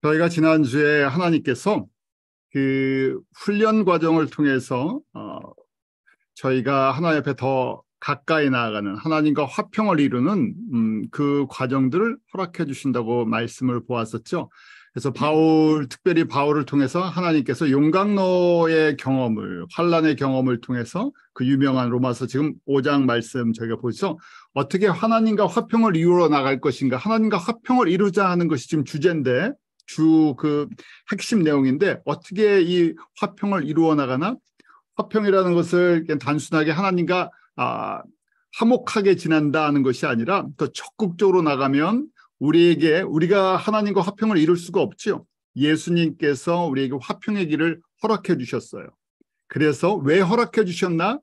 저희가 지난주에 하나님께서 그 훈련 과정을 통해서 저희가 하나님 앞에 더 가까이 나아가는 하나님과 화평을 이루는 그 과정들을 허락해 주신다고 말씀을 보았었죠. 그래서 특별히 바울을 통해서 하나님께서 용광로의 경험을, 환란의 경험을 통해서 그 유명한 로마서 지금 5장 말씀 저희가 보죠. 어떻게 하나님과 화평을 이루어 나갈 것인가, 하나님과 화평을 이루자 하는 것이 지금 주제인데, 그 핵심 내용인데, 어떻게 이 화평을 이루어 나가나? 화평이라는 것을 그냥 단순하게 하나님과 화목하게 지낸다는 것이 아니라 더 적극적으로 나가면 우리가 하나님과 화평을 이룰 수가 없죠. 예수님께서 우리에게 화평의 길을 허락해 주셨어요. 그래서 왜 허락해 주셨나?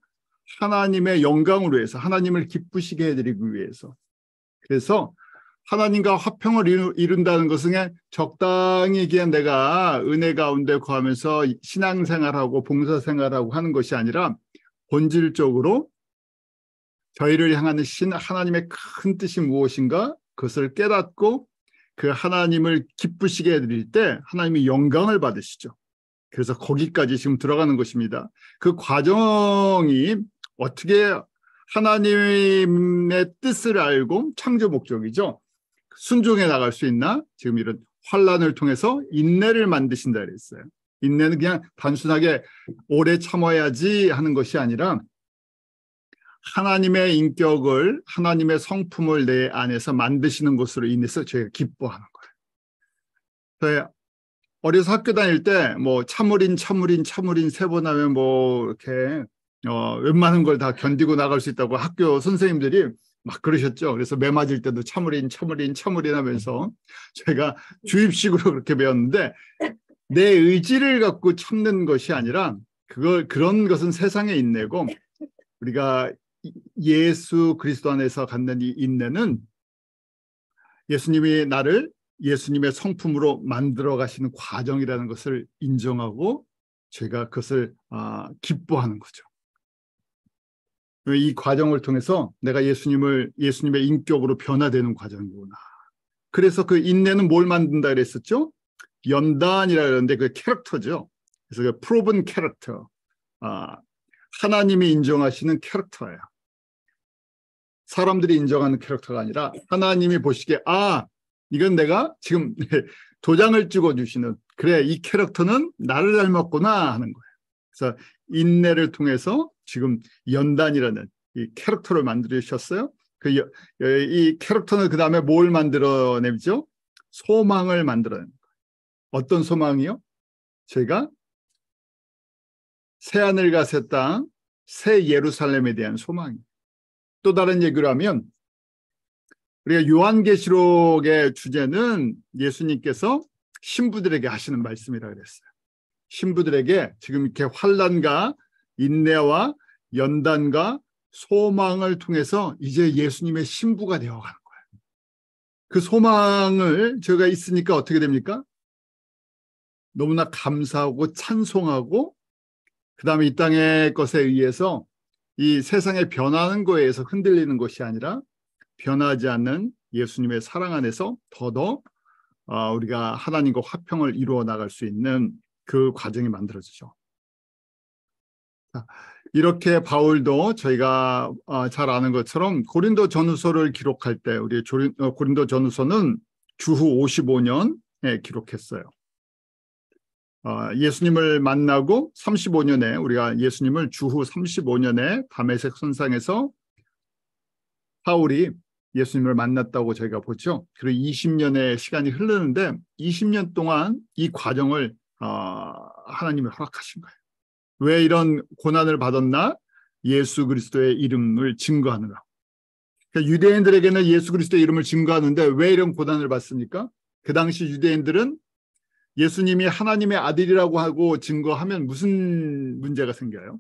하나님의 영광을 위해서, 하나님을 기쁘시게 해드리기 위해서. 그래서 하나님과 화평을 이룬다는 것은 그냥 적당히 그냥 내가 은혜 가운데 거하면서 신앙생활하고 봉사생활하고 하는 것이 아니라 본질적으로 저희를 향하는 하나님의 큰 뜻이 무엇인가 그것을 깨닫고 그 하나님을 기쁘시게 해드릴 때 하나님이 영광을 받으시죠. 그래서 거기까지 지금 들어가는 것입니다. 그 과정이 어떻게 하나님의 뜻을 알고 창조 목적이죠. 순종해 나갈 수 있나? 지금 이런 환란을 통해서 인내를 만드신다 그랬어요. 인내는 그냥 단순하게 오래 참아야지 하는 것이 아니라 하나님의 인격을, 하나님의 성품을 내 안에서 만드시는 것으로 인해서 저희가 기뻐하는 거예요. 어려서 학교 다닐 때 뭐 참으린 3번 하면 뭐 이렇게 웬만한 걸 다 견디고 나갈 수 있다고 학교 선생님들이 막 그러셨죠. 그래서 매 맞을 때도 참으린 하면서 저희가 주입식으로 그렇게 배웠는데, 내 의지를 갖고 참는 것이 아니라 그런 것은 세상에 인내고, 우리가 예수 그리스도 안에서 갖는 이 인내는 예수님이 나를 예수님의 성품으로 만들어 가시는 과정이라는 것을 인정하고 제가 그것을 기뻐하는 거죠. 이 과정을 통해서 내가 예수님의 인격으로 변화되는 과정이구나. 그래서 그 인내는 뭘 만든다 그랬었죠? 연단이라 그러는데 그 캐릭터죠. 그래서 그 프로븐 캐릭터, 하나님이 인정하시는 캐릭터예요. 사람들이 인정하는 캐릭터가 아니라 하나님이 보시기에 이건 내가 지금 도장을 찍어주시는, 그래 이 캐릭터는 나를 닮았구나 하는 거예요. 그래서 인내를 통해서 지금 연단이라는 이 캐릭터를 만들으셨어요. 이 캐릭터는 그 다음에 뭘 만들어내죠? 소망을 만들어내는 거예요. 어떤 소망이요? 제가 새하늘과 새 땅, 새 예루살렘에 대한 소망이에요. 또 다른 얘기로 하면 우리가 요한계시록의 주제는 예수님께서 신부들에게 하시는 말씀이라 그랬어요. 신부들에게 지금 이렇게 환난과 인내와 연단과 소망을 통해서 이제 예수님의 신부가 되어가는 거예요. 그 소망을 저희가 있으니까 어떻게 됩니까? 너무나 감사하고 찬송하고, 그 다음에 이 땅의 것에 의해서 이 세상의 변하는 거에 의해서 흔들리는 것이 아니라 변하지 않는 예수님의 사랑 안에서 더더 우리가 하나님과 화평을 이루어 나갈 수 있는 그 과정이 만들어지죠. 이렇게 바울도 저희가 잘 아는 것처럼 고린도 전후서를 기록할 때, 우리 고린도 전후서는 주후 55년에 기록했어요. 예수님을 만나고 35년에, 우리가 예수님을 주후 35년에 다메섹 선상에서 바울이 예수님을 만났다고 저희가 보죠. 그리고 20년의 시간이 흐르는데 20년 동안 이 과정을 하나님이 허락하신 거예요. 왜 이런 고난을 받았나? 예수 그리스도의 이름을 증거하느라. 그러니까 유대인들에게는 예수 그리스도의 이름을 증거하는데 왜 이런 고난을 받습니까? 그 당시 유대인들은 예수님이 하나님의 아들이라고 하고 증거하면 무슨 문제가 생겨요?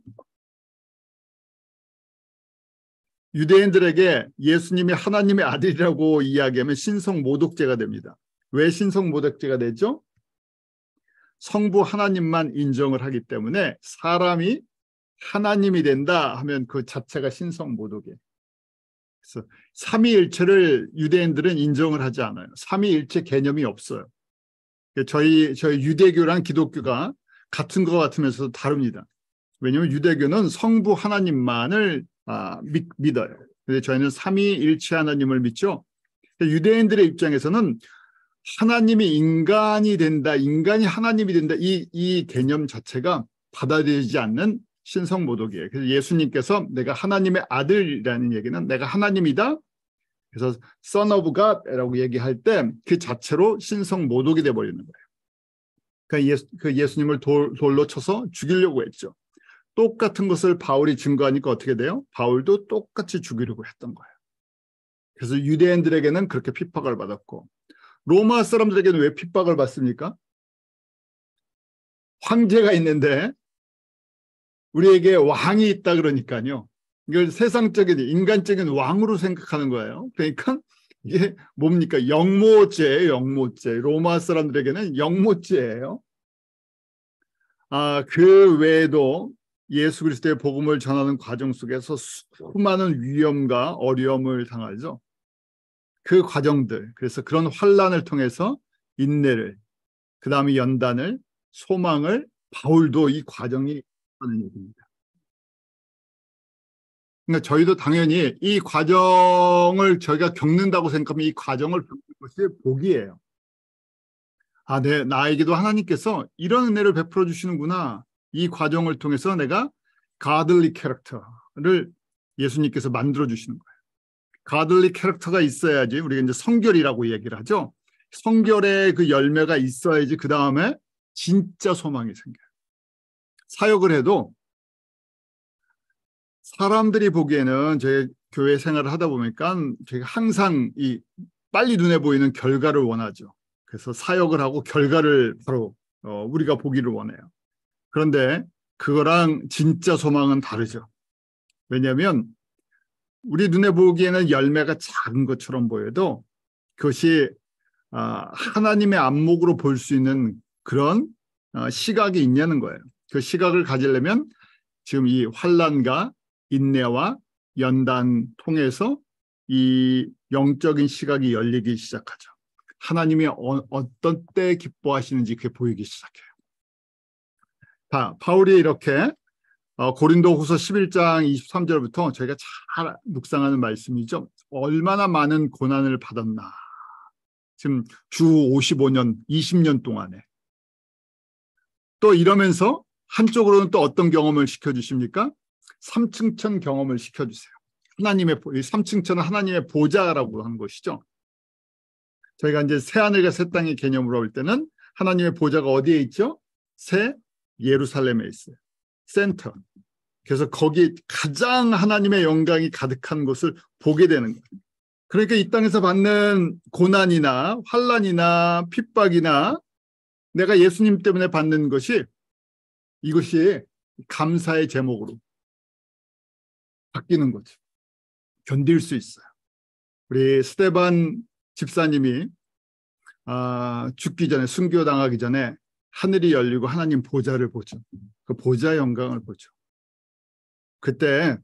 유대인들에게 예수님이 하나님의 아들이라고 이야기하면 신성모독죄가 됩니다. 왜 신성모독죄가 되죠? 성부 하나님만 인정을 하기 때문에 사람이 하나님이 된다 하면 그 자체가 신성모독이에요. 그래서 삼위일체를 유대인들은 인정을 하지 않아요. 삼위일체 개념이 없어요. 저희 유대교랑 기독교가 같은 것 같으면서도 다릅니다. 왜냐하면 유대교는 성부 하나님만을 믿어요. 근데 저희는 삼위일체 하나님을 믿죠. 유대인들의 입장에서는 하나님이 인간이 된다, 인간이 하나님이 된다, 이 개념 자체가 받아들이지 않는 신성모독이에요. 그래서 예수님께서 내가 하나님의 아들이라는 얘기는 내가 하나님이다. 그래서 Son of God라고 얘기할 때 그 자체로 신성모독이 돼버리는 거예요. 그러니까 예수님을 돌로 쳐서 죽이려고 했죠. 똑같은 것을 바울이 증거하니까 어떻게 돼요? 바울도 똑같이 죽이려고 했던 거예요. 그래서 유대인들에게는 그렇게 핍박을 받았고, 로마 사람들에게는 왜 핍박을 받습니까? 황제가 있는데 우리에게 왕이 있다 그러니까요. 이걸 세상적인 인간적인 왕으로 생각하는 거예요. 그러니까 이게 뭡니까? 영모죄예요. 영모죄. 로마 사람들에게는 영모죄예요. 그 외에도 예수 그리스도의 복음을 전하는 과정 속에서 수많은 위험과 어려움을 당하죠. 그 과정들, 그래서 그런 환난을 통해서 인내를, 그 다음에 연단을, 소망을, 바울도 이 과정이 하는 얘기입니다. 그러니까 저희도 당연히 이 과정을 저희가 겪는다고 생각하면 이 과정을 겪는 것이 복이에요. 나에게도 하나님께서 이런 은혜를 베풀어 주시는구나. 이 과정을 통해서 내가 godly character를 예수님께서 만들어 주시는 거예요. godly character가 있어야지 우리가 이제 성결이라고 얘기를 하죠. 성결의 그 열매가 있어야지 그 다음에 진짜 소망이 생겨요. 사역을 해도 사람들이 보기에는 제 교회 생활을 하다 보니까 저희가 항상 이 빨리 눈에 보이는 결과를 원하죠. 그래서 사역을 하고 결과를 바로 우리가 보기를 원해요. 그런데 그거랑 진짜 소망은 다르죠. 왜냐하면 우리 눈에 보기에는 열매가 작은 것처럼 보여도 그것이 하나님의 안목으로 볼 수 있는 그런 시각이 있냐는 거예요. 그 시각을 가지려면 지금 이 환난과 인내와 연단 통해서 이 영적인 시각이 열리기 시작하죠. 하나님이 어떤 때 기뻐하시는지 그게 보이기 시작해요. 바울이 이렇게 고린도후서 11장 23절부터 저희가 잘 묵상하는 말씀이죠. 얼마나 많은 고난을 받았나. 지금 주 55년, 20년 동안에. 또 이러면서 한쪽으로는 또 어떤 경험을 시켜주십니까? 삼층천 경험을 시켜주세요. 삼층천은 하나님의 보좌라고 하는 것이죠. 저희가 이제 새하늘과 새 땅의 개념으로 볼 때는 하나님의 보좌가 어디에 있죠? 새 예루살렘에 있어요. 센터. 그래서 거기 가장 하나님의 영광이 가득한 것을 보게 되는 거예요. 그러니까 이 땅에서 받는 고난이나 환난이나 핍박이나 내가 예수님 때문에 받는 이것이 감사의 제목으로 바뀌는 거죠. 견딜 수 있어요. 우리 스데반 집사님이 죽기 전에, 순교당하기 전에 하늘이 열리고 하나님 보좌를 보죠. 그 보좌의 영광을 보죠. 그때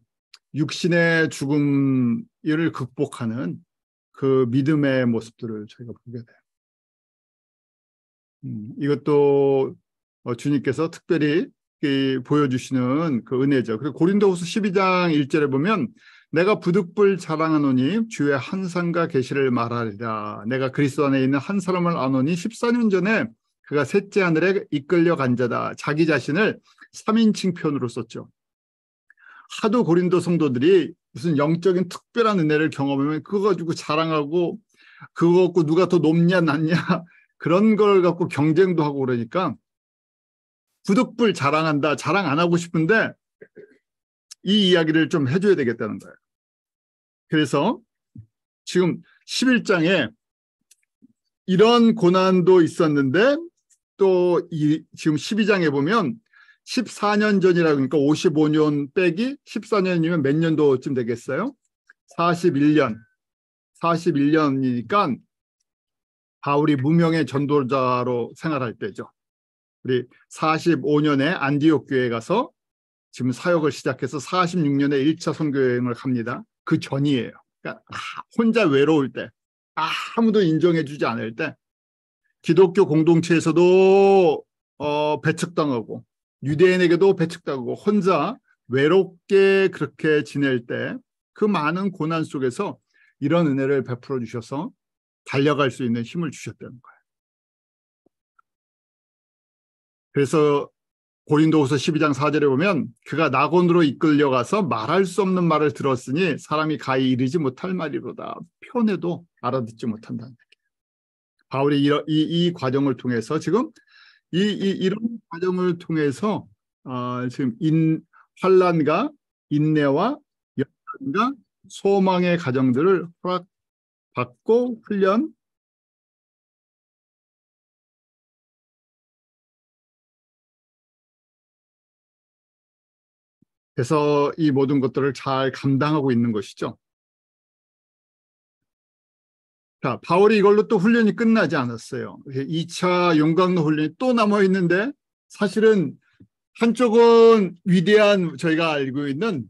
육신의 죽음을 극복하는 그 믿음의 모습들을 저희가 보게 돼요. 이것도 주님께서 특별히 보여주시는 그 은혜죠. 그리고 고린도후서 12장 1절에 보면 내가 부득불 자랑하노니 주의 한상과 계시를 말하리라. 내가 그리스도 안에 있는 한 사람을 아노니 14년 전에 그가 셋째 하늘에 이끌려 간 자다. 자기 자신을 3인칭 표현으로 썼죠. 하도 고린도 성도들이 무슨 영적인 특별한 은혜를 경험하면 그거 가지고 자랑하고 그거 갖고 누가 더 높냐 낮냐 그런 걸 갖고 경쟁도 하고 그러니까 부득불 자랑한다. 자랑 안 하고 싶은데 이 이야기를 좀 해줘야 되겠다는 거예요. 그래서 지금 11장에 이런 고난도 있었는데 또 지금 12장에 보면 14년 전이라고 그러니까 55년 빼기 14년이면 몇 년도쯤 되겠어요? 41년이니까 바울이 무명의 전도자로 생활할 때죠. 우리 45년에 안디옥 교회에 가서 지금 사역을 시작해서 46년에 1차 선교여행을 갑니다. 그 전이에요. 그러니까 혼자 외로울 때, 아무도 인정해 주지 않을 때 기독교 공동체에서도 배척당하고 유대인에게도 배척당하고 혼자 외롭게 그렇게 지낼 때 그 많은 고난 속에서 이런 은혜를 베풀어 주셔서 달려갈 수 있는 힘을 주셨다는 거예요. 그래서 고린도후서 12장 4절에 보면 그가 낙원으로 이끌려가서 말할 수 없는 말을 들었으니 사람이 가히 이르지 못할 말이로다. 표현해도 알아듣지 못한다는 얘기예요. 바울이 이 과정을 통해서 지금 이런 과정을 통해서 지금 환난과 인내와 연단과 소망의 과정들을 허락받고 훈련 그래서 이 모든 것들을 잘 감당하고 있는 것이죠. 자, 바울이 이걸로 또 훈련이 끝나지 않았어요. 2차 용광로 훈련이 또 남아 있는데 사실은 한쪽은 위대한 저희가 알고 있는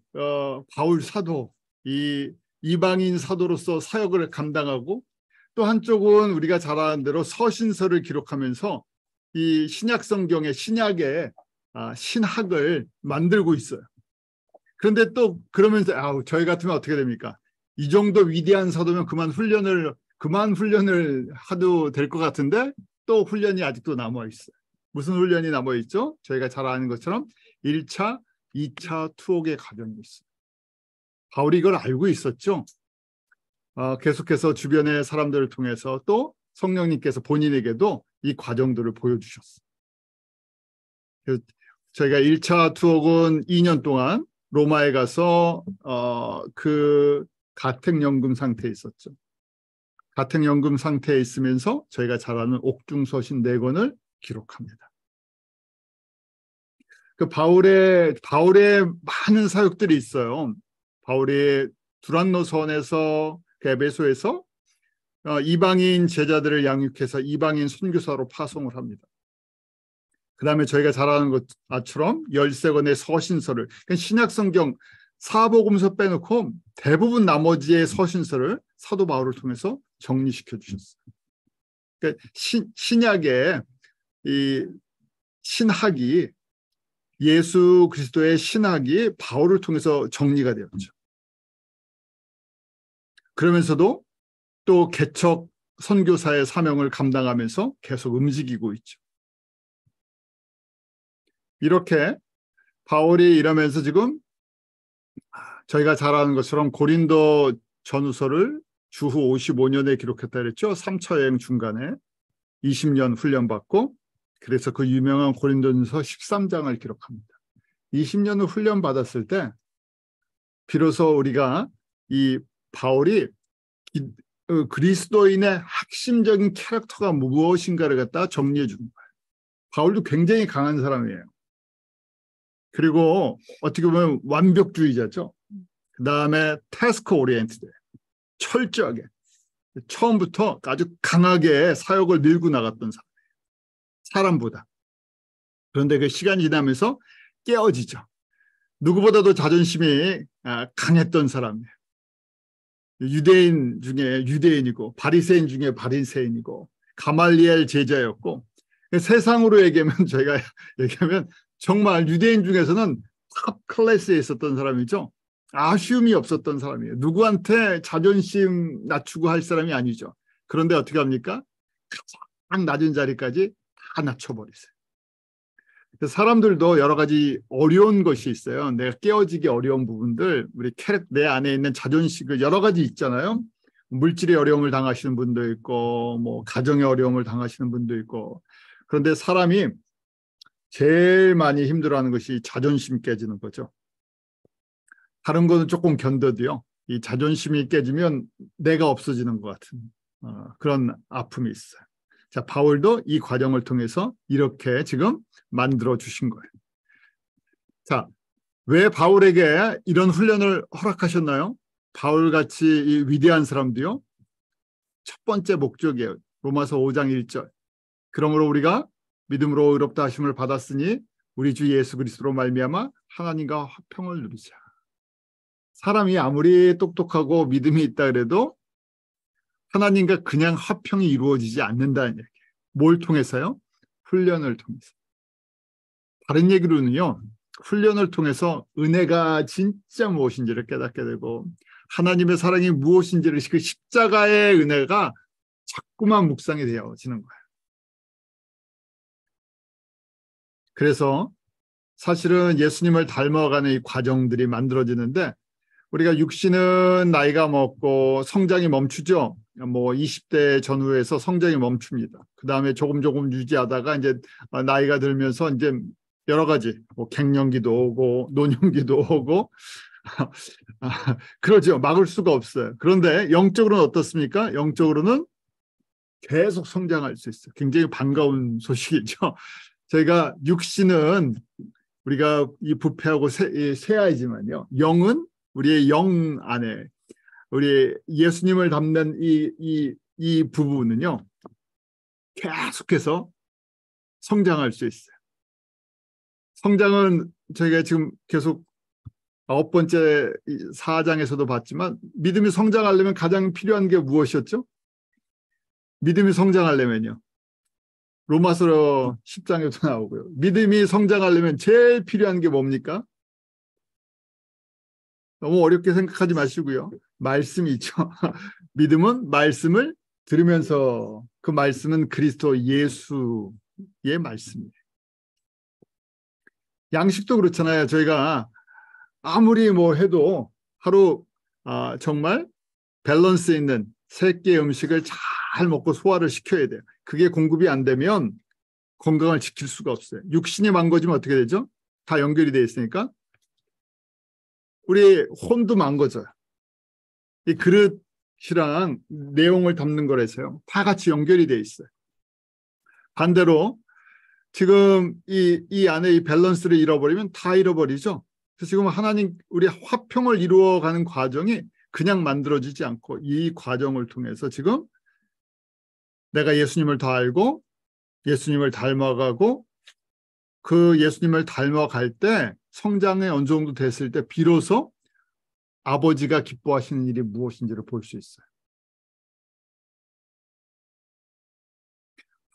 바울 사도, 이 이방인 사도로서 사역을 감당하고 또 한쪽은 우리가 잘 아는 대로 서신서를 기록하면서 이 신약 성경의 신약의 신학을 만들고 있어요. 그런데 또 그러면서 저희 같으면 어떻게 됩니까? 이 정도 위대한 사도면 그만 훈련을 하도 될 것 같은데 또 훈련이 아직도 남아 있어요. 무슨 훈련이 남아 있죠? 저희가 잘 아는 것처럼 1차, 2차 투옥의 과정이 있어요. 바울이 이걸 알고 있었죠. 계속해서 주변의 사람들을 통해서 또 성령님께서 본인에게도 이 과정들을 보여주셨어요. 그래서 저희가 1차 투옥은 2년 동안 로마에 가서 그 가택연금 상태에 있었죠. 가택연금 상태에 있으면서 저희가 잘 아는 옥중서신 4권을 기록합니다. 그 바울의 많은 사역들이 있어요. 바울이 두란노선에서 에베소에서 이방인 제자들을 양육해서 이방인 선교사로 파송을 합니다. 그 다음에 저희가 잘 아는 것처럼 13권의 서신서를 그러니까 신약성경 사복음서 빼놓고 대부분 나머지의 서신서를 사도 바울을 통해서 정리시켜 주셨어요. 그러니까 신약의 이 신학이 예수 그리스도의 신학이 바울을 통해서 정리가 되었죠. 그러면서도 또 개척 선교사의 사명을 감당하면서 계속 움직이고 있죠. 이렇게 바울이 이러면서 지금 저희가 잘 아는 것처럼 고린도 전후서를 주후 55년에 기록했다 그랬죠. 3차 여행 중간에 20년 훈련받고 그래서 그 유명한 고린도전서 13장을 기록합니다. 20년을 훈련받았을 때 비로소 우리가 이 바울이 그리스도인의 핵심적인 캐릭터가 무엇인가를 갖다 정리해 주는 거예요. 바울도 굉장히 강한 사람이에요. 그리고 어떻게 보면 완벽주의자죠. 그 다음에 태스크 오리엔티드, 철저하게 처음부터 아주 강하게 사역을 밀고 나갔던 사람보다. 그런데 그 시간이 지나면서 깨어지죠. 누구보다도 자존심이 강했던 사람이에요. 유대인 중에 유대인이고 바리새인 중에 바리새인이고 가말리엘 제자였고 세상으로 얘기하면 저희가 얘기하면 정말 유대인 중에서는 탑 클래스에 있었던 사람이죠. 아쉬움이 없었던 사람이에요. 누구한테 자존심 낮추고 할 사람이 아니죠. 그런데 어떻게 합니까? 가장 낮은 자리까지 다 낮춰버리세요. 사람들도 여러 가지 어려운 것이 있어요. 내가 깨어지기 어려운 부분들, 내 안에 있는 자존심, 여러 가지 있잖아요. 물질의 어려움을 당하시는 분도 있고, 뭐 가정의 어려움을 당하시는 분도 있고. 그런데 사람이 제일 많이 힘들어하는 것이 자존심 깨지는 거죠. 다른 거는 조금 견뎌도요. 이 자존심이 깨지면 내가 없어지는 것 같은 그런 아픔이 있어요. 자, 바울도 이 과정을 통해서 이렇게 지금 만들어 주신 거예요. 자, 왜 바울에게 이런 훈련을 허락하셨나요? 바울같이 이 위대한 사람도요. 첫 번째 목적이에요. 로마서 5장 1절. 그러므로 우리가 믿음으로 의롭다 하심을 받았으니 우리 주 예수 그리스도로 말미암아 하나님과 화평을 누리자. 사람이 아무리 똑똑하고 믿음이 있다 그래도 하나님과 그냥 화평이 이루어지지 않는다는 얘기예요. 뭘 통해서요? 훈련을 통해서. 다른 얘기로는요, 훈련을 통해서 은혜가 진짜 무엇인지를 깨닫게 되고 하나님의 사랑이 무엇인지를 그 십자가의 은혜가 자꾸만 묵상이 되어지는 거예요. 그래서 사실은 예수님을 닮아가는 이 과정들이 만들어지는데 우리가 육신은 나이가 먹고 성장이 멈추죠. 뭐 20대 전후에서 성장이 멈춥니다. 그 다음에 조금 유지하다가 이제 나이가 들면서 이제 여러 가지 뭐 갱년기도 오고 노년기도 오고 그러죠. 막을 수가 없어요. 그런데 영적으로는 어떻습니까? 영적으로는 계속 성장할 수 있어요. 굉장히 반가운 소식이죠. 저희가 육신은 우리가 이 부패하고 쇠하이지만요. 영은 우리의 영 안에 우리 예수님을 담는 이 부분은요. 계속해서 성장할 수 있어요. 성장은 저희가 지금 계속 9번째 4장에서도 봤지만 믿음이 성장하려면 가장 필요한 게 무엇이었죠? 믿음이 성장하려면요. 로마서 10장에도 나오고요. 믿음이 성장하려면 제일 필요한 게 뭡니까? 너무 어렵게 생각하지 마시고요. 말씀이 있죠. 믿음은 말씀을 들으면서 그 말씀은 그리스도 예수의 말씀이에요. 양식도 그렇잖아요. 저희가 아무리 뭐 해도 하루 정말 밸런스 있는 3끼의 음식을 잘 먹고 소화를 시켜야 돼요. 그게 공급이 안 되면 건강을 지킬 수가 없어요. 육신이 망가지면 어떻게 되죠? 다 연결이 되어 있으니까 우리 혼도 망가져요. 이 그릇이랑 내용을 담는 거라서요. 다 같이 연결이 되어 있어요. 반대로 지금 이 안에 이 밸런스를 잃어버리면 다 잃어버리죠. 그래서 지금 하나님 우리 화평을 이루어가는 과정이 그냥 만들어지지 않고 이 과정을 통해서 지금 내가 예수님을 더 알고 예수님을 닮아가고 그 예수님을 닮아갈 때 성장에 어느 정도 됐을 때 비로소 아버지가 기뻐하시는 일이 무엇인지를 볼 수 있어요.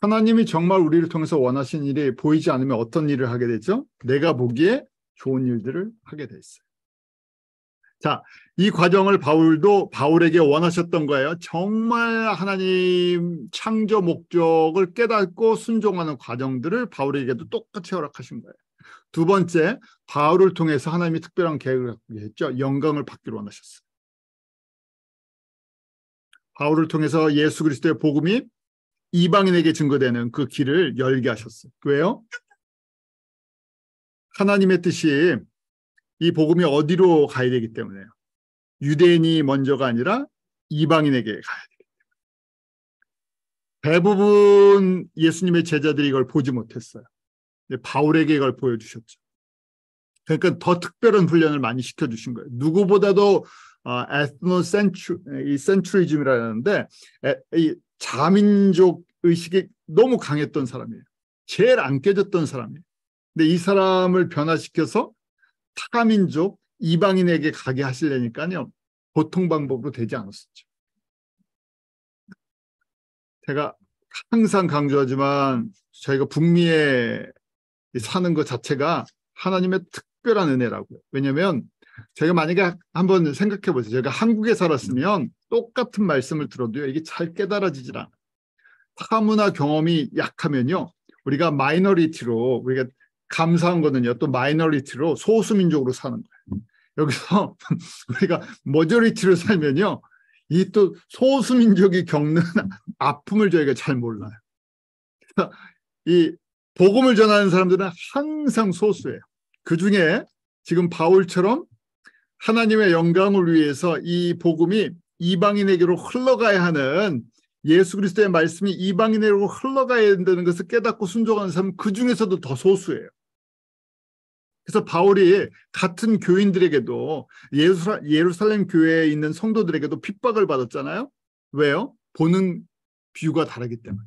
하나님이 정말 우리를 통해서 원하시는 일이 보이지 않으면 어떤 일을 하게 되죠? 내가 보기에 좋은 일들을 하게 돼 있어요. 자, 이 과정을 바울에게 원하셨던 거예요. 정말 하나님 창조 목적을 깨닫고 순종하는 과정들을 바울에게도 똑같이 허락하신 거예요. 두 번째, 바울을 통해서 하나님이 특별한 계획을 갖고 했죠. 영광을 받기를 원하셨어요. 바울을 통해서 예수 그리스도의 복음이 이방인에게 증거되는 그 길을 열게 하셨어요. 왜요? 하나님의 뜻이 이 복음이 어디로 가야 되기 때문에요. 유대인이 먼저가 아니라 이방인에게 가야 되기 때문에. 대부분 예수님의 제자들이 이걸 보지 못했어요. 바울에게 이걸 보여주셨죠. 그러니까 더 특별한 훈련을 많이 시켜주신 거예요. 누구보다도 센트리즘이라는데 이 자민족 의식이 너무 강했던 사람이에요. 제일 안 깨졌던 사람이에요. 근데 이 사람을 변화시켜서 타민족 이방인에게 가게 하시려니까요. 보통 방법으로 되지 않았었죠. 제가 항상 강조하지만 저희가 북미에 사는 것 자체가 하나님의 특별한 은혜라고요. 왜냐하면 저희가 만약에 한번 생각해 보세요. 저희가 한국에 살았으면 똑같은 말씀을 들어도요. 이게 잘 깨달아지질 않아요. 타문화 경험이 약하면요. 우리가 마이너리티로 우리가 감사한 거는요. 또 마이너리티로 소수민족으로 사는 거예요. 여기서 우리가 머저리티로 살면요. 이 또 소수민족이 겪는 아픔을 저희가 잘 몰라요. 이 복음을 전하는 사람들은 항상 소수예요. 그중에 지금 바울처럼 하나님의 영광을 위해서 이 복음이 이방인에게로 흘러가야 하는 예수 그리스도의 말씀이 이방인에게로 흘러가야 된다는 것을 깨닫고 순종하는 사람은 그중에서도 더 소수예요. 그래서 바울이 같은 교인들에게도 예루살렘 교회에 있는 성도들에게도 핍박을 받았잖아요. 왜요? 보는 뷰가 다르기 때문에.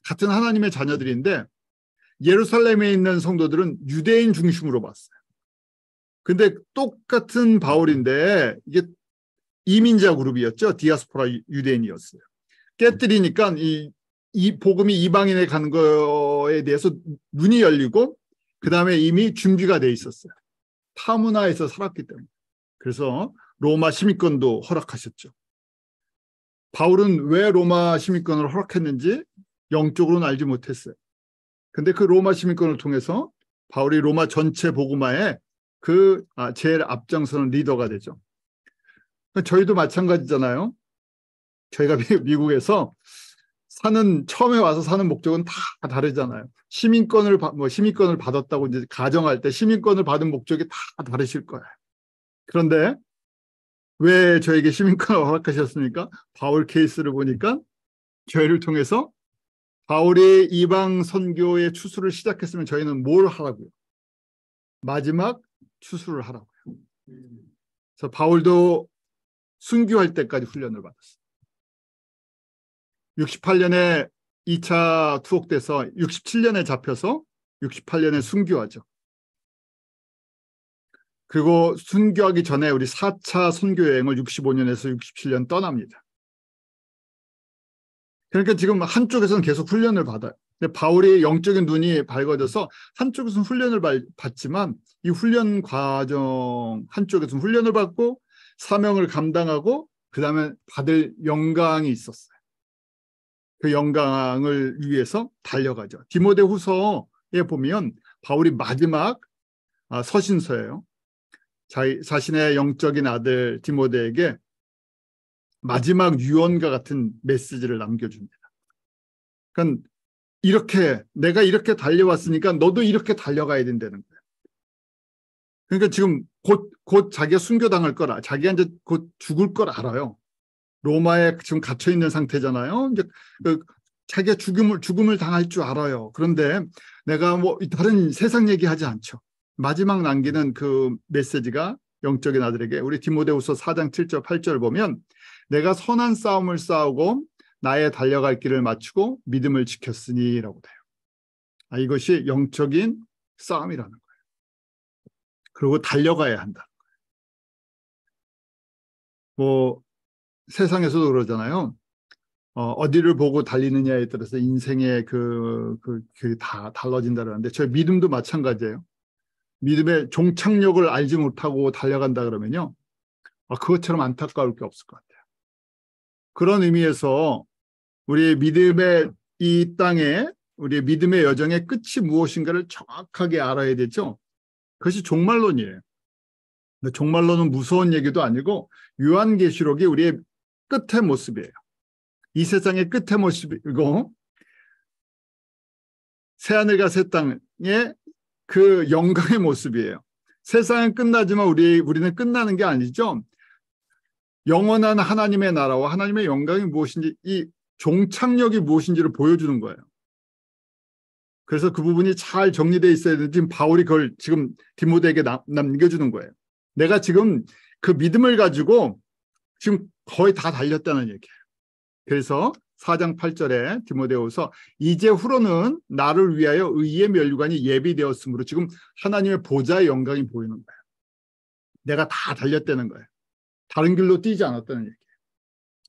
같은 하나님의 자녀들인데 예루살렘에 있는 성도들은 유대인 중심으로 봤어요. 근데 똑같은 바울인데 이게 이민자 그룹이었죠. 디아스포라 유대인이었어요. 깨뜨리니까 이 이 복음이 이방인에 가는 거에 대해서 눈이 열리고 그 다음에 이미 준비가 돼 있었어요. 타문화에서 살았기 때문에. 그래서 로마 시민권도 허락하셨죠. 바울은 왜 로마 시민권을 허락했는지 영적으로는 알지 못했어요. 근데 그 로마 시민권을 통해서 바울이 로마 전체 복음화에 제일 앞장서는 리더가 되죠. 저희도 마찬가지잖아요. 저희가 미국에서 처음에 와서 사는 목적은 다 다르잖아요. 시민권을 받았다고 이제 가정할 때 시민권을 받은 목적이 다 다르실 거예요. 그런데 왜 저에게 시민권을 허락하셨습니까? 바울 케이스를 보니까 저희를 통해서 바울이 이방 선교의 추수를 시작했으면 저희는 뭘 하라고요? 마지막 추수를 하라고요. 그래서 바울도 순교할 때까지 훈련을 받았어요. 68년에 2차 투옥돼서 67년에 잡혀서 68년에 순교하죠. 그리고 순교하기 전에 우리 4차 선교 여행을 65년에서 67년 떠납니다. 그러니까 지금 한쪽에서는 계속 훈련을 받아요. 근데 바울이 영적인 눈이 밝아져서 한쪽에서는 훈련을 받지만 이 훈련 과정 한쪽에서는 훈련을 받고 사명을 감당하고 그 다음에 받을 영광이 있었어요. 그 영광을 위해서 달려가죠. 디모데후서에 보면 바울이 마지막 서신서예요. 자신의 영적인 아들 디모데에게 마지막 유언과 같은 메시지를 남겨줍니다. 그러니까 내가 이렇게 달려왔으니까 너도 이렇게 달려가야 된다는 거예요. 그러니까 지금 곧 자기가 순교당할 거라, 자기가 이제 곧 죽을 걸 알아요. 로마에 지금 갇혀 있는 상태잖아요. 이제 자기가 죽음을 당할 줄 알아요. 그런데 내가 다른 세상 얘기하지 않죠. 마지막 남기는 그 메시지가 영적인 아들에게 우리 디모데후서 4장 7절 8절 보면 내가 선한 싸움을 싸우고 나의 달려갈 길을 마치고 믿음을 지켰으니라고 돼요. 이것이 영적인 싸움이라는 거예요. 그리고 달려가야 한다. 세상에서도 그러잖아요. 어디를 보고 달리느냐에 따라서 인생의 다 달라진다 그러는데 저희 믿음도 마찬가지예요. 믿음의 종착역을 알지 못하고 달려간다 그러면요. 그것처럼 안타까울 게 없을 것 같아요. 그런 의미에서 우리의 믿음의 이 땅에 우리의 믿음의 여정의 끝이 무엇인가를 정확하게 알아야 되죠. 그것이 종말론이에요. 근데 종말론은 무서운 얘기도 아니고 요한계시록이 우리의 끝의 모습이에요. 이 세상의 끝의 모습이고 새하늘과 새 땅의 그 영광의 모습이에요. 세상은 끝나지만 우리는 끝나는 게 아니죠. 영원한 하나님의 나라와 하나님의 영광이 무엇인지 이 종착역이 무엇인지를 보여주는 거예요. 그래서 그 부분이 잘 정리되어 있어야 되는데 지금 바울이 그걸 지금 디모데에게 남겨주는 거예요. 내가 지금 그 믿음을 가지고 지금 거의 다 달렸다는 얘기예요. 그래서 4장 8절에 디모데후서 이제 후로는 나를 위하여 의의 면류관이 예비되었으므로 지금 하나님의 보좌의 영광이 보이는 거예요. 내가 다 달렸다는 거예요. 다른 길로 뛰지 않았다는 얘기예요.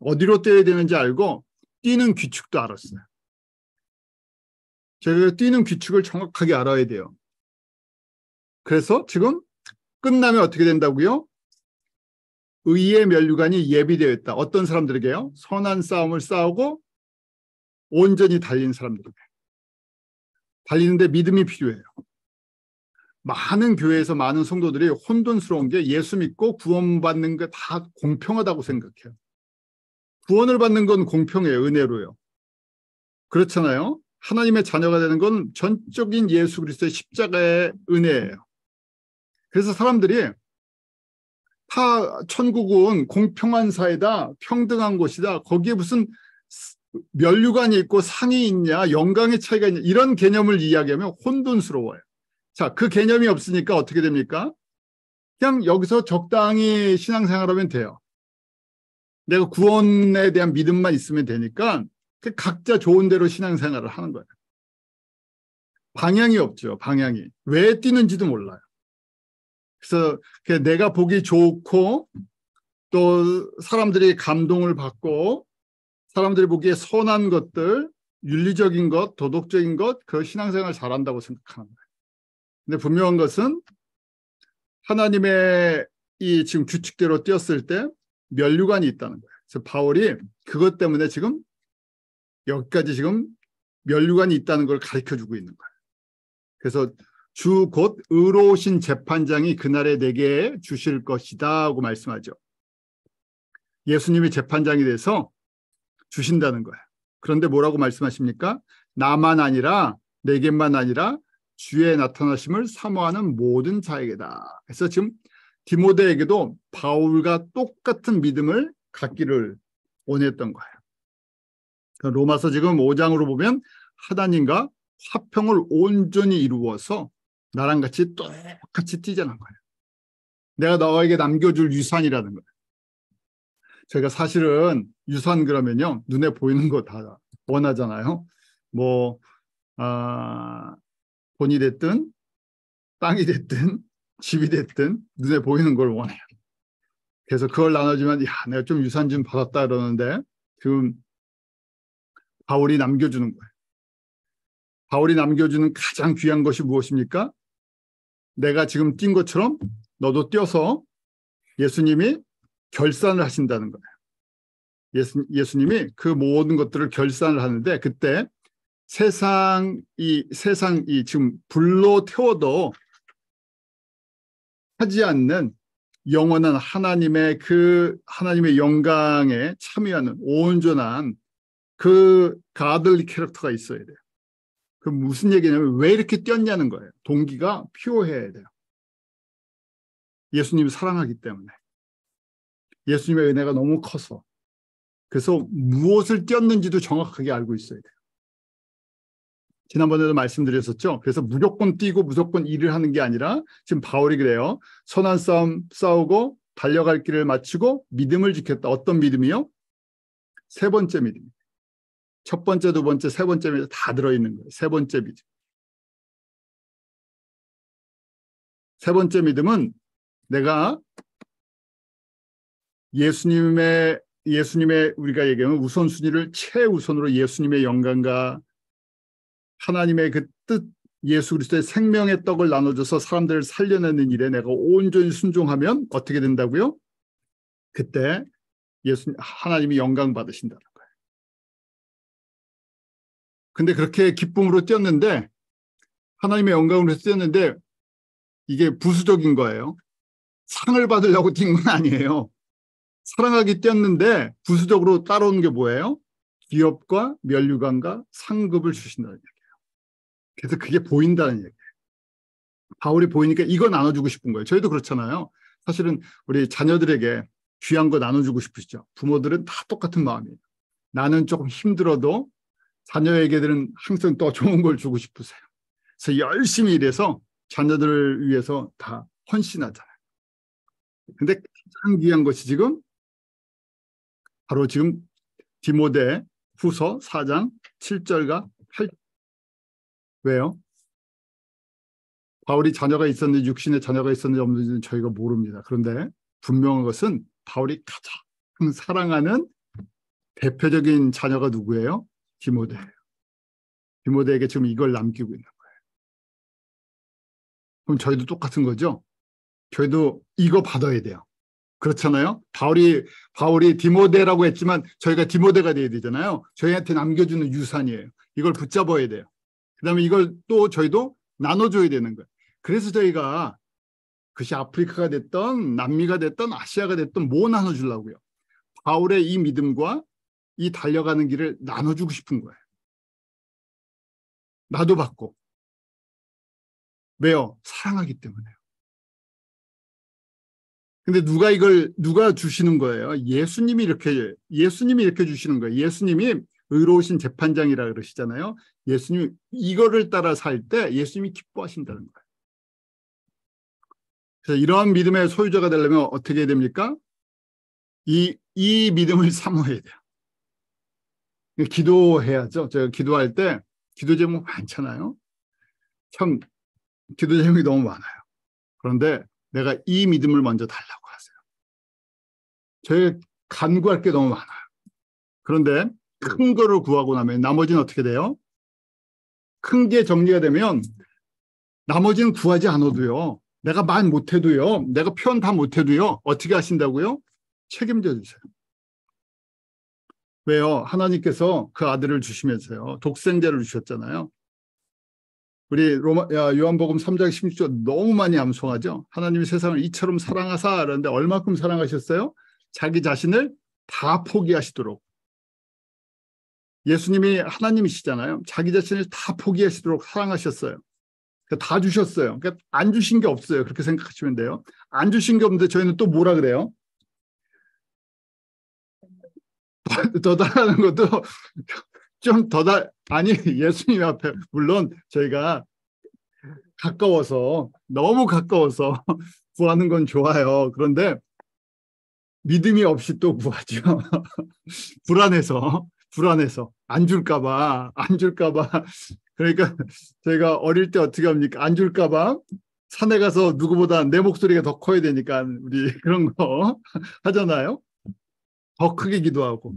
어디로 뛰어야 되는지 알고 뛰는 규칙도 알았어요. 제가 뛰는 규칙을 정확하게 알아야 돼요. 그래서 지금 끝나면 어떻게 된다고요? 의의 면류관이 예비되어 있다. 어떤 사람들에게요? 선한 싸움을 싸우고 온전히 달린 사람들에게. 달리는데 믿음이 필요해요. 많은 교회에서 많은 성도들이 혼돈스러운 게 예수 믿고 구원받는 게 다 공평하다고 생각해요. 구원을 받는 건 공평해요. 은혜로요. 그렇잖아요. 하나님의 자녀가 되는 건 전적인 예수 그리스도의 십자가의 은혜예요. 그래서 사람들이 다 천국은 공평한 사회다, 평등한 곳이다. 거기에 무슨 면류관이 있고 상이 있냐, 영광의 차이가 있냐 이런 개념을 이야기하면 혼돈스러워요. 자, 그 개념이 없으니까 어떻게 됩니까? 그냥 여기서 적당히 신앙생활하면 돼요. 내가 구원에 대한 믿음만 있으면 되니까 각자 좋은 대로 신앙생활을 하는 거예요. 방향이 없죠. 방향이. 왜 뛰는지도 몰라요. 그래서 내가 보기 좋고 또 사람들이 감동을 받고 사람들이 보기에 선한 것들 윤리적인 것, 도덕적인 것, 그 신앙생활 잘한다고 생각하는 거예요. 근데 분명한 것은 하나님의 이 지금 규칙대로 뛰었을 때 면류관이 있다는 거예요. 그래서 바울이 그것 때문에 지금 여기까지 지금 면류관이 있다는 걸 가르쳐주고 있는 거예요. 그래서 주 곧 의로우신 재판장이 그날에 내게 주실 것이다 하고 말씀하죠. 예수님이 재판장이 돼서 주신다는 거예요. 그런데 뭐라고 말씀하십니까? 나만 아니라 내게만 아니라 주의 나타나심을 사모하는 모든 자에게다. 그래서 지금 디모데에게도 바울과 똑같은 믿음을 갖기를 원했던 거예요. 로마서 지금 5장으로 보면 하나님과 화평을 온전히 이루어서 나랑 같이 똑같이 뛰자는 거예요. 내가 너에게 남겨줄 유산이라는 거예요. 저희가 사실은 유산 그러면요, 눈에 보이는 거 다 원하잖아요. 뭐 돈이 됐든 땅이 됐든 집이 됐든 눈에 보이는 걸 원해요. 그래서 그걸 나눠주면 야, 내가 좀 유산 좀 받았다 그러는데 지금 바울이 남겨주는 거예요. 바울이 남겨주는 가장 귀한 것이 무엇입니까? 내가 지금 뛴 것처럼 너도 뛰어서 예수님이 결산을 하신다는 거예요. 예수님이 그 모든 것들을 결산을 하는데 그때 세상이 지금 불로 태워도 하지 않는 영원한 하나님의 영광에 참여하는 온전한 그 가들리 캐릭터가 있어야 돼요. 그 무슨 얘기냐면 왜 이렇게 뛰었냐는 거예요. 동기가 피오해야 돼요. 예수님을 사랑하기 때문에. 예수님의 은혜가 너무 커서. 그래서 무엇을 뛰었는지도 정확하게 알고 있어야 돼요. 지난번에도 말씀드렸었죠. 그래서 무조건 뛰고 무조건 일을 하는 게 아니라 지금 바울이 그래요. 선한 싸움 싸우고 달려갈 길을 마치고 믿음을 지켰다. 어떤 믿음이요? 세 번째 믿음. 첫 번째, 두 번째, 세 번째 믿음 다 들어있는 거예요. 세 번째 믿음. 세 번째 믿음은 내가 예수님의 우리가 얘기하면 우선순위를 최우선으로 예수님의 영광과 하나님의 그 뜻, 예수 그리스도의 생명의 떡을 나눠줘서 사람들을 살려내는 일에 내가 온전히 순종하면 어떻게 된다고요? 그때 하나님이 영광 받으신다는 거예요. 근데 그렇게 기쁨으로 뛰었는데 하나님의 영광으로 뛰었는데 이게 부수적인 거예요. 상을 받으려고 뛴 건 아니에요. 사랑하기 뛰었는데 부수적으로 따라오는 게 뭐예요? 기업과 면류관과 상급을 주신다는 얘기예요. 그래서 그게 보인다는 얘기예요. 바울이 보이니까 이거 나눠주고 싶은 거예요. 저희도 그렇잖아요. 사실은 우리 자녀들에게 귀한 거 나눠주고 싶으시죠. 부모들은 다 똑같은 마음이에요. 나는 조금 힘들어도 자녀에게들은 항상 더 좋은 걸 주고 싶으세요. 그래서 열심히 일해서 자녀들을 위해서 다 헌신하잖아요. 근데 가장 귀한 것이 지금 바로 지금 디모데 후서 4장 7절과 8절. 왜요? 바울이 자녀가 있었는지 육신의 자녀가 있었는지 없는지는 저희가 모릅니다. 그런데 분명한 것은 바울이 가장 사랑하는 대표적인 자녀가 누구예요? 디모데예요. 디모데에게 지금 이걸 남기고 있는 거예요. 그럼 저희도 똑같은 거죠? 저희도 이거 받아야 돼요. 그렇잖아요. 바울이 디모데라고 했지만 저희가 디모데가 돼야 되잖아요. 저희한테 남겨주는 유산이에요. 이걸 붙잡아야 돼요. 그다음에 이걸 또 저희도 나눠줘야 되는 거예요. 그래서 저희가 그것이 아프리카가 됐던 남미가 됐던 아시아가 됐던 뭐 나눠주려고요. 바울의 이 믿음과 이 달려가는 길을 나눠주고 싶은 거예요. 나도 받고. 왜요? 사랑하기 때문에요. 근데 누가 주시는 거예요? 예수님이 이렇게 주시는 거예요. 예수님이 의로우신 재판장이라 그러시잖아요. 예수님이 이거를 따라 살 때 예수님이 기뻐하신다는 거예요. 그래서 이러한 믿음의 소유자가 되려면 어떻게 해야 됩니까? 이 믿음을 사모해야 돼요. 기도해야죠. 제가 기도할 때 기도 제목 많잖아요. 참 기도 제목이 너무 많아요. 그런데 내가 이 믿음을 먼저 달라고 하세요. 저희 간구할 게 너무 많아요. 그런데 큰 거를 구하고 나면 나머지는 어떻게 돼요? 큰 게 정리가 되면 나머지는 구하지 않아도요. 내가 말 못해도요. 내가 표현 다 못해도요. 어떻게 하신다고요? 책임져 주세요. 왜요? 하나님께서 그 아들을 주시면서요. 독생자를 주셨잖아요. 우리 요한복음 3장 16절 너무 많이 암송하죠. 하나님이 세상을 이처럼 사랑하사 그러는데 얼마큼 사랑하셨어요? 자기 자신을 다 포기하시도록. 예수님이 하나님이시잖아요. 자기 자신을 다 포기하시도록 사랑하셨어요. 다 주셨어요. 그러니까 안 주신 게 없어요. 그렇게 생각하시면 돼요. 안 주신 게 없는데 저희는 또 뭐라 그래요? 더 달라는 것도 좀 아니 예수님 앞에 물론 저희가 가까워서 너무 가까워서 구하는 건 좋아요. 그런데 믿음이 없이 또 구하죠. 불안해서 안 줄까 봐. 그러니까 저희가 어릴 때 어떻게 합니까? 안 줄까 봐 산에 가서 누구보다 내 목소리가 더 커야 되니까 우리 그런 거 하잖아요. 더 크게 기도하고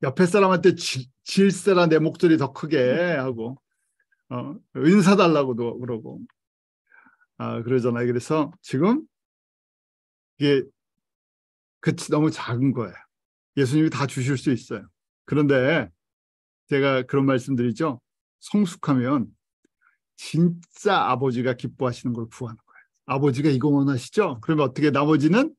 옆에 사람한테 질세라 내 목소리 더 크게 하고 은사 달라고도 그러고 그러잖아요. 그래서 지금 이게 너무 작은 거예요. 예수님이 다 주실 수 있어요. 그런데 제가 그런 말씀드리죠. 성숙하면 진짜 아버지가 기뻐하시는 걸 구하는 거예요. 아버지가 이거 원하시죠? 그러면 어떻게 나머지는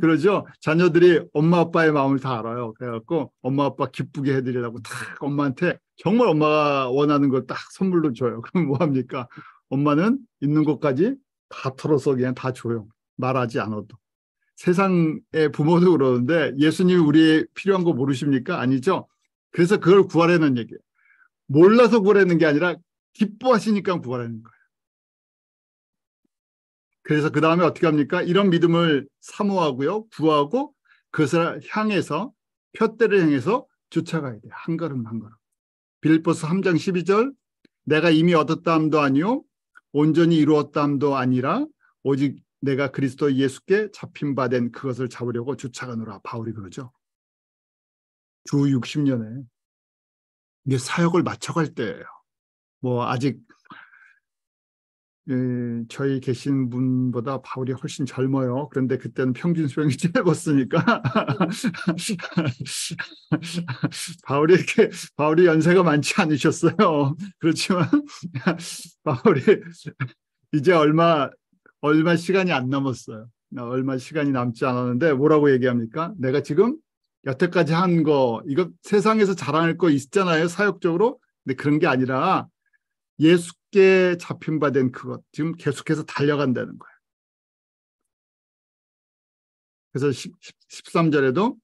그러죠. 자녀들이 엄마 아빠의 마음을 다 알아요. 그래갖고 엄마 아빠 기쁘게 해드리려고 딱 엄마한테 정말 엄마가 원하는 걸 딱 선물로 줘요. 그럼 뭐합니까? 엄마는 있는 것까지 다 털어서 그냥 다 줘요. 말하지 않아도. 세상의 부모도 그러는데 예수님이 우리의 필요한 거 모르십니까? 아니죠. 그래서 그걸 구하라는 얘기예요. 몰라서 구하라는 게 아니라 기뻐하시니까 구하라는 거예요. 그래서 그 다음에 어떻게 합니까? 이런 믿음을 사모하고요. 구하고 그것을 향해서 푯대를 향해서 쫓아가야 돼요. 한 걸음 한 걸음. 빌립보서 3장 12절 내가 이미 얻었다함도 아니요 온전히 이루었다함도 아니라 오직 내가 그리스도 예수께 잡힌 바 된 그것을 잡으려고 쫓아가노라. 바울이 그러죠. 주 60년에 이게 사역을 마쳐갈 때예요. 뭐 아직 저희 계신 분보다 바울이 훨씬 젊어요. 그런데 그때는 평균 수명이 짧았으니까 바울이 연세가 많지 않으셨어요. 그렇지만 바울이 이제 얼마 시간이 안 남았어요. 얼마 시간이 남지 않았는데 뭐라고 얘기합니까? 내가 지금 여태까지 한 거 이거 세상에서 자랑할 거 있잖아요. 사역적으로. 근데 그런 게 아니라 예수께 잡힌 바 된 그것 지금 계속해서 달려간다는 거예요. 그래서 13절에도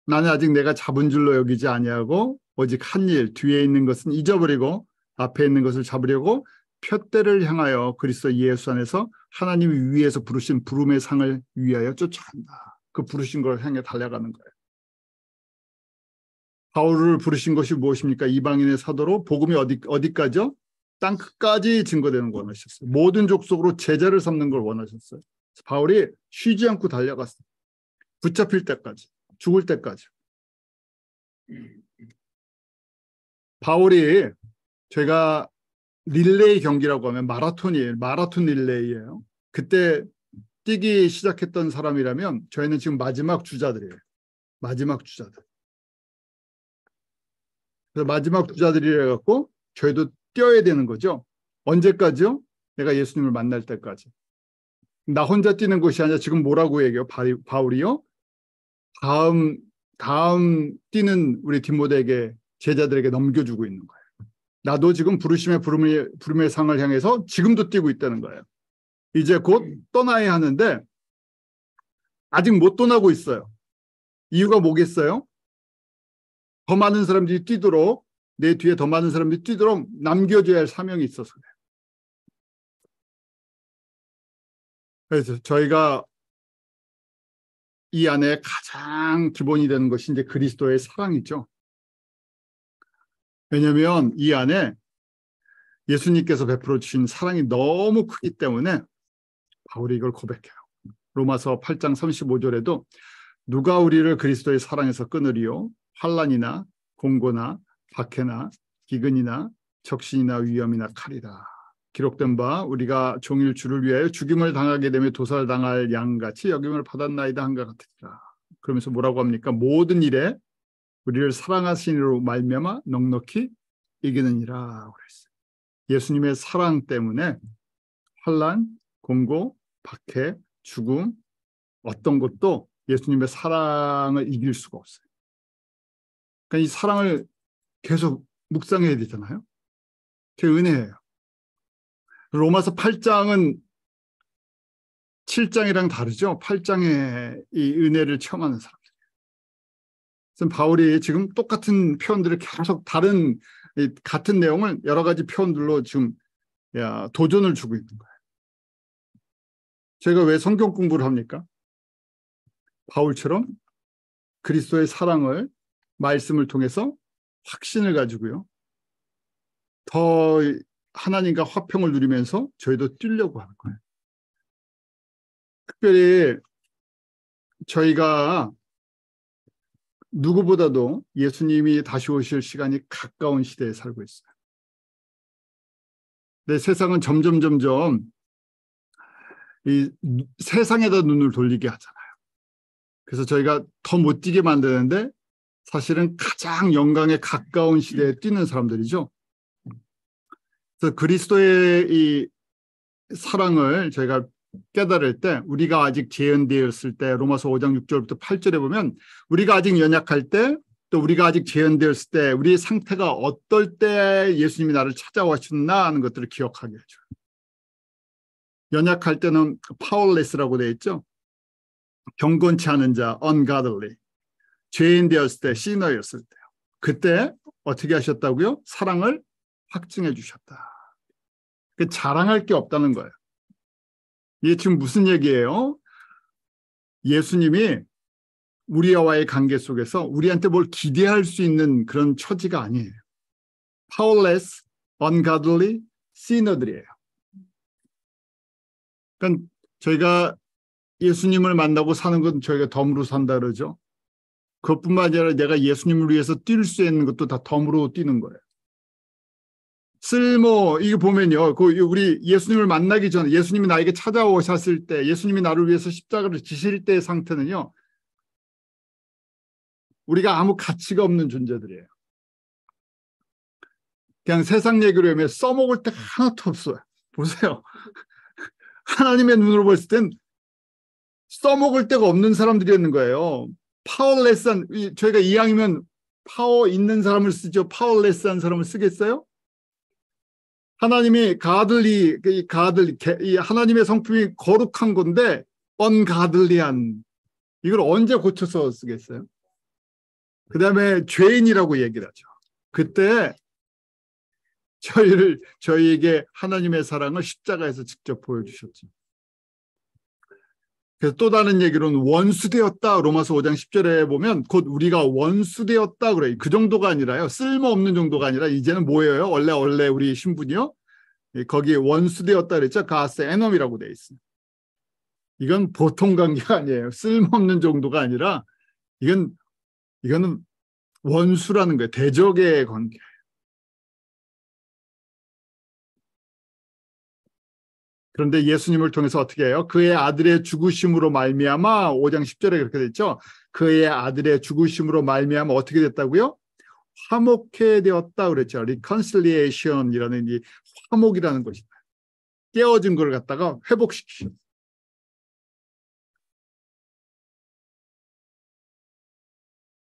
나는 아직 내가 잡은 줄로 여기지 아니하고 오직 한 일 뒤에 있는 것은 잊어버리고 앞에 있는 것을 잡으려고 푯대를 향하여 그리스도 예수 안에서 하나님이 위에서 부르신 부름의 상을 위하여 쫓아간다. 그 부르신 걸 향해 달려가는 거예요. 바울을 부르신 것이 무엇입니까? 이방인의 사도로 복음이 어디까지요? 땅 끝까지 증거되는 걸 원하셨어요. 모든 족속으로 제자를 삼는 걸 원하셨어요. 바울이 쉬지 않고 달려갔어요. 붙잡힐 때까지, 죽을 때까지. 바울이 제가 릴레이 경기라고 하면 마라톤 릴레이예요. 그때 뛰기 시작했던 사람이라면 저희는 지금 마지막 주자들이에요. 마지막 주자들. 그래서 마지막 주자들이라 갖고 저희도 뛰어야 되는 거죠. 언제까지요? 내가 예수님을 만날 때까지. 나 혼자 뛰는 것이 아니라 지금 뭐라고 얘기해요? 바울이요? 다음 뛰는 우리 디모데에게 제자들에게 넘겨주고 있는 거예요. 나도 지금 부름의 상을 향해서 지금도 뛰고 있다는 거예요. 이제 곧 떠나야 하는데 아직 못 떠나고 있어요. 이유가 뭐겠어요? 더 많은 사람들이 뛰도록 내 뒤에 더 많은 사람들이 뛰도록 남겨줘야 할 사명이 있어서 그래요. 그래서 저희가 이 안에 가장 기본이 되는 것이 이제 그리스도의 사랑이죠. 왜냐하면 이 안에 예수님께서 베풀어 주신 사랑이 너무 크기 때문에 바울이 이걸 고백해요. 로마서 8장 35절에도 누가 우리를 그리스도의 사랑에서 끊으리요? 환난이나 공고나 박해나 기근이나 적신이나 위험이나 칼이다. 기록된 바 우리가 종일 주를 위하여 죽임을 당하게 되며 도살당할 양같이 여김을 받았나이다 한것 같으리라. 그러면서 뭐라고 합니까? 모든 일에 우리를 사랑하시니로 말미암아 넉넉히 이기느니라 그랬어요. 예수님의 사랑 때문에 환난, 공고, 박해, 죽음 어떤 것도 예수님의 사랑을 이길 수가 없어요. 그러니까 이 사랑을 계속 묵상해야 되잖아요. 그게 은혜예요. 로마서 8장은 7장이랑 다르죠. 8장에 이 은혜를 체험하는 사람들이에요. 그래서 바울이 지금 똑같은 표현들을 계속 다른 같은 내용을 여러 가지 표현들로 지금 도전을 주고 있는 거예요. 저희가 왜 성경 공부를 합니까? 바울처럼 그리스도의 사랑을 말씀을 통해서 확신을 가지고요. 더 하나님과 화평을 누리면서 저희도 뛰려고 하는 거예요. 특별히 저희가 누구보다도 예수님이 다시 오실 시간이 가까운 시대에 살고 있어요. 근데 세상은 점점 이 세상에다 눈을 돌리게 하잖아요. 그래서 저희가 더 못 뛰게 만드는데 사실은 가장 영광에 가까운 시대에 뛰는 사람들이죠. 그래서 그리스도의 이 사랑을 저희가 깨달을 때 우리가 아직 재현되었을 때 로마서 5장 6절부터 8절에 보면 우리가 아직 연약할 때 또 우리가 아직 재현되었을 때 우리의 상태가 어떨 때 예수님이 나를 찾아오셨나 하는 것들을 기억하게 해줘요. 연약할 때는 powerless라고 되어 있죠. 경건치 않은 자, ungodly. 죄인 되었을 때, sinner였을 때요. 그때 어떻게 하셨다고요? 사랑을 확증해 주셨다. 자랑할 게 없다는 거예요. 이게 지금 무슨 얘기예요? 예수님이 우리와의 관계 속에서 우리한테 뭘 기대할 수 있는 그런 처지가 아니에요. powerless, ungodly, sinner들이에요. 그러니까 저희가 예수님을 만나고 사는 건 저희가 덤으로 산다 그러죠. 그것뿐만 아니라 내가 예수님을 위해서 뛸 수 있는 것도 다 덤으로 뛰는 거예요. 이게 보면요. 우리 예수님을 만나기 전에 예수님이 나에게 찾아오셨을 때 예수님이 나를 위해서 십자가를 지실 때의 상태는요. 우리가 아무 가치가 없는 존재들이에요. 그냥 세상 얘기로 하면 써먹을 때가 하나도 없어요. 보세요. 하나님의 눈으로 봤을 땐 써먹을 데가 없는 사람들이었는 거예요. 파워레스한, 저희가 이왕이면 파워 있는 사람을 쓰죠. 파워레스한 사람을 쓰겠어요? 하나님이 이 하나님의 성품이 거룩한 건데 언가들리한 이걸 언제 고쳐서 쓰겠어요? 그 다음에 죄인이라고 얘기를 하죠. 그때 저희에게 하나님의 사랑을 십자가에서 직접 보여주셨죠. 그래서 또 다른 얘기로는 원수되었다. 로마서 5장 10절에 보면 곧 우리가 원수되었다 그래요. 그 정도가 아니라요. 쓸모없는 정도가 아니라 이제는 뭐예요? 원래 우리 신분이요. 거기에 원수되었다 그랬죠. 가스 에넘이라고 돼 있어요. 이건 보통 관계가 아니에요. 쓸모없는 정도가 아니라 이거는 원수라는 거예요. 대적의 관계. 그런데 예수님을 통해서 어떻게 해요? 그의 아들의 죽으심으로 말미암아 5장 10절에 그렇게 됐죠. 그의 아들의 죽으심으로 말미암아 어떻게 됐다고요? 화목해 되었다 그랬죠. reconciliation이라는 이 화목이라는 것이다. 깨어진 걸 갖다가 회복시키죠.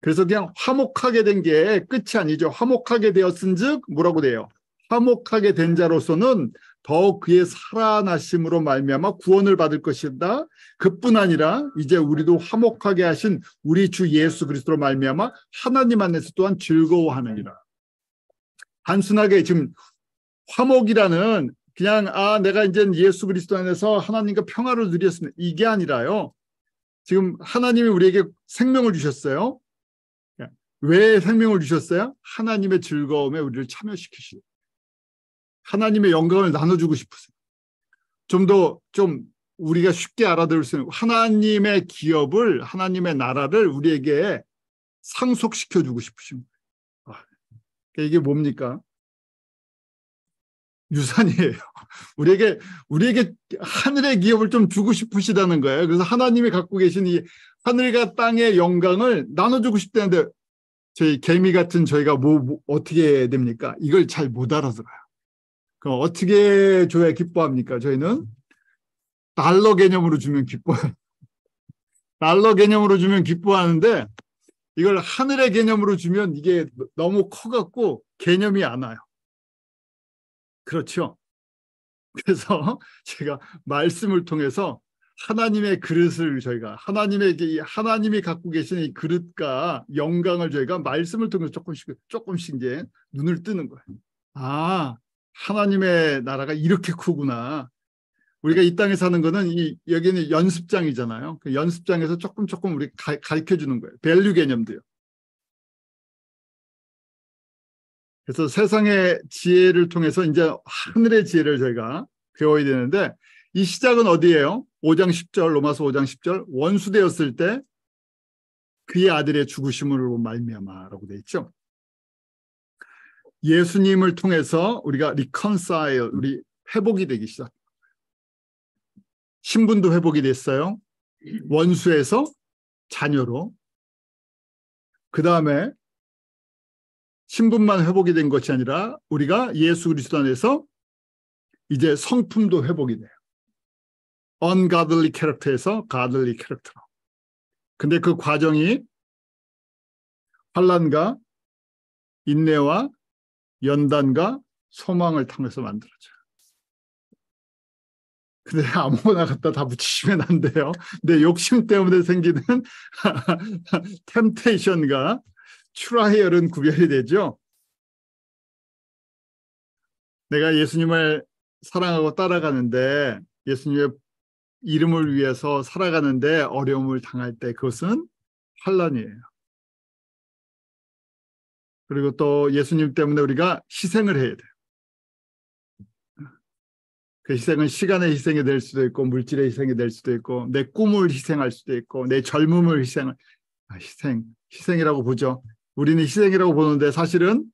그래서 그냥 화목하게 된 게 끝이 아니죠. 화목하게 되었은즉 뭐라고 돼요? 화목하게 된 자로서는 더욱 그의 살아나심으로 말미암아 구원을 받을 것이다. 그뿐 아니라 이제 우리도 화목하게 하신 우리 주 예수 그리스도로 말미암아 하나님 안에서 또한 즐거워하느니라. 단순하게 지금 화목이라는 그냥 내가 이제 예수 그리스도 안에서 하나님과 평화를 누렸습니다. 이게 아니라요. 지금 하나님이 우리에게 생명을 주셨어요. 왜 생명을 주셨어요? 하나님의 즐거움에 우리를 참여시키시고 하나님의 영광을 나눠주고 싶으세요. 좀 우리가 쉽게 알아들을 수 있는 하나님의 기업을, 하나님의 나라를 우리에게 상속시켜주고 싶으신 거예요. 이게 뭡니까? 유산이에요. 우리에게 하늘의 기업을 좀 주고 싶으시다는 거예요. 그래서 하나님이 갖고 계신 이 하늘과 땅의 영광을 나눠주고 싶다는데 저희 개미 같은 저희가 어떻게 됩니까? 이걸 잘 못 알아들어요. 그럼 어떻게 줘야 기뻐합니까? 저희는 달러 개념으로 주면 기뻐해요. 달러 개념으로 주면 기뻐하는데 이걸 하늘의 개념으로 주면 이게 너무 커갖고 개념이 안 와요. 그렇죠? 그래서 제가 말씀을 통해서 하나님의 그릇을 저희가 하나님이 갖고 계신 이 그릇과 영광을 저희가 말씀을 통해서 조금씩 이제 눈을 뜨는 거예요. 아, 하나님의 나라가 이렇게 크구나. 우리가 이 땅에 사는 거는 여기는 연습장이잖아요. 그 연습장에서 조금 우리 가르쳐 주는 거예요. 밸류 개념도요. 그래서 세상의 지혜를 통해서 이제 하늘의 지혜를 저희가 배워야 되는데 이 시작은 어디예요? 5장 10절, 로마서 5장 10절. 원수되었을 때 그의 아들의 죽으심으로 말미암아라고 돼 있죠. 예수님을 통해서 우리가 reconcile, 우리 회복이 되기 시작. 신분도 회복이 됐어요. 원수에서 자녀로. 그 다음에 신분만 회복이 된 것이 아니라 우리가 예수 그리스도 안에서 이제 성품도 회복이 돼요. ungodly character에서 godly character로. 근데 그 과정이 환난과 인내와 연단과 소망을 통해서 만들어져요. 근데 아무거나 갖다 다 붙이시면 안 돼요. 내 욕심 때문에 생기는 템테이션과 트라이얼은 구별이 되죠. 내가 예수님을 사랑하고 따라가는데 예수님의 이름을 위해서 살아가는데 어려움을 당할 때 그것은 환난이에요. 그리고 또 예수님 때문에 우리가 희생을 해야 돼요. 그 희생은 시간의 희생이 될 수도 있고 물질의 희생이 될 수도 있고 내 꿈을 희생할 수도 있고 내 젊음을 희생이라고 보죠. 우리는 희생이라고 보는데 사실은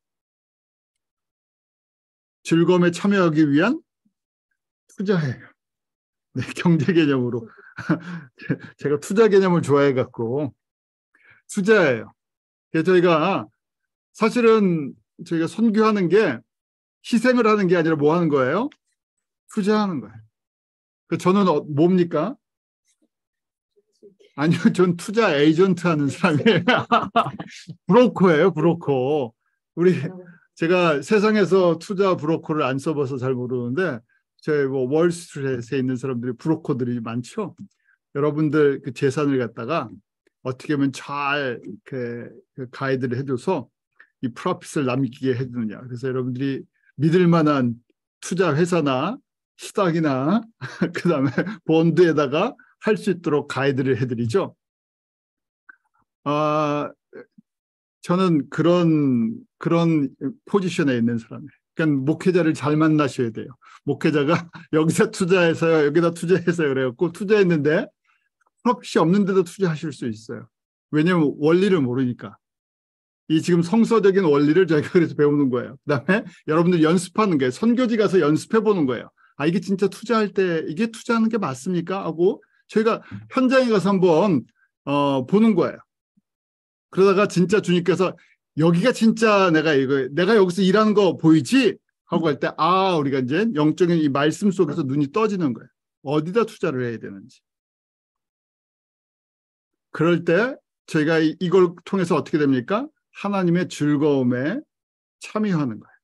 즐거움에 참여하기 위한 투자예요. 네, 경제 개념으로. 제가 투자 개념을 좋아해갖고 투자예요. 그래서 저희가 선교하는 게 희생을 하는 게 아니라 뭐 하는 거예요? 투자하는 거예요. 저는 뭡니까? 아니요, 전 투자 에이전트 하는 사람이에요. 브로커예요, 브로커. 제가 세상에서 투자 브로커를 안 써봐서 잘 모르는데, 월스트리트에 있는 사람들이 브로커들이 많죠. 여러분들 그 재산을 갖다가 어떻게 하면 잘 그 가이드를 해줘서 이 프로핏을 남기게 해주느냐. 그래서 여러분들이 믿을 만한 투자 회사나 스탁이나 그다음에 본드에다가 할 수 있도록 가이드를 해드리죠. 저는 그런 포지션에 있는 사람이에요. 그러니까 목회자를 잘 만나셔야 돼요. 목회자가 여기서 투자해서요, 여기다 투자해서요 그래갖고 투자했는데 프로핏이 없는데도 투자하실 수 있어요. 왜냐하면 원리를 모르니까. 이 지금 성서적인 원리를 저희가 그래서 배우는 거예요. 그다음에 여러분들 연습하는 거예요. 선교지 가서 연습해 보는 거예요. 이게 진짜 투자할 때 이게 투자하는 게 맞습니까? 하고 저희가 현장에 가서 한번 보는 거예요. 그러다가 진짜 주님께서 여기가 진짜 내가 여기서 일하는 거 보이지? 하고 할 때 우리가 이제 영적인 이 말씀 속에서 눈이 떠지는 거예요. 어디다 투자를 해야 되는지. 그럴 때 저희가 이걸 통해서 어떻게 됩니까? 하나님의 즐거움에 참여하는 거예요.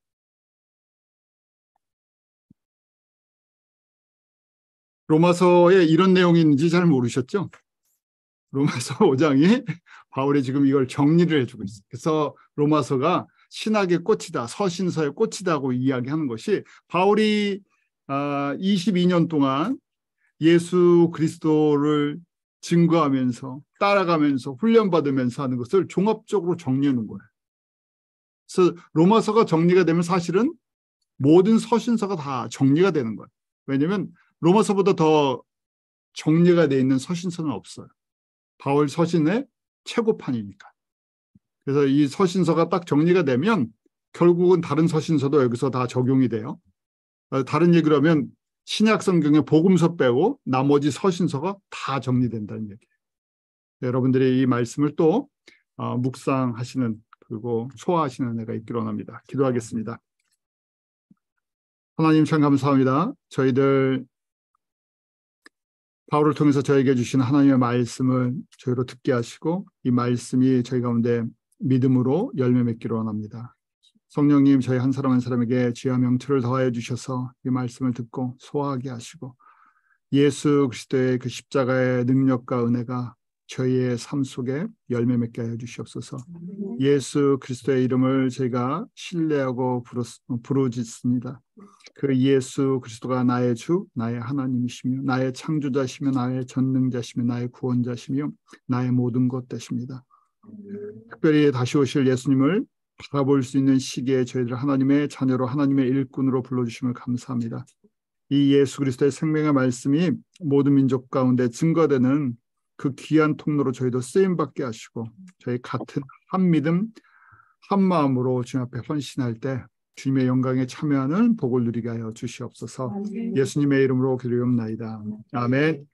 로마서에 이런 내용이 있는지 잘 모르셨죠? 로마서 5장이 바울이 지금 이걸 정리를 해주고 있어요. 그래서 로마서가 신학의 꽃이다, 서신서의 꽃이다고 이야기하는 것이 바울이 22년 동안 예수 그리스도를 증거하면서 따라가면서 훈련받으면서 하는 것을 종합적으로 정리하는 거예요. 그래서 로마서가 정리가 되면 사실은 모든 서신서가 다 정리가 되는 거예요. 왜냐하면 로마서보다 더 정리가 되어 있는 서신서는 없어요. 바울 서신의 최고판이니까. 그래서 이 서신서가 딱 정리가 되면 결국은 다른 서신서도 여기서 다 적용이 돼요. 다른 얘기로 하면 신약 성경의 복음서 빼고 나머지 서신서가 다 정리된다는 얘기예요. 여러분들이 이 말씀을 또 묵상하시는 그리고 소화하시는 은혜가 있기를 원합니다. 기도하겠습니다. 하나님 참 감사합니다. 저희들 바울을 통해서 저에게 주신 하나님의 말씀을 저희로 듣게 하시고 이 말씀이 저희 가운데 믿음으로 열매 맺기를 원합니다. 성령님 저희 한 사람 한 사람에게 지혜와 명철을 더하여 주셔서 이 말씀을 듣고 소화하게 하시고 예수 그리스도의 그 십자가의 능력과 은혜가 저희의 삶 속에 열매 맺게 하여 주시옵소서. 예수 그리스도의 이름을 저희가 신뢰하고 부르짖습니다. 그 예수 그리스도가 나의 주, 나의 하나님이시며 나의 창조자시며 나의 전능자시며 나의 구원자시며 나의 모든 것 되십니다. 특별히 다시 오실 예수님을 바라볼 수 있는 시기에 저희들 하나님의 자녀로 하나님의 일꾼으로 불러주심을 감사합니다. 이 예수 그리스도의 생명의 말씀이 모든 민족 가운데 증거되는 그 귀한 통로로 저희도 쓰임받게 하시고 저희 같은 한 믿음 한 마음으로 주님 앞에 헌신할 때 주님의 영광에 참여하는 복을 누리게 하여 주시옵소서. 예수님의 이름으로 기도하옵나이다. 아멘.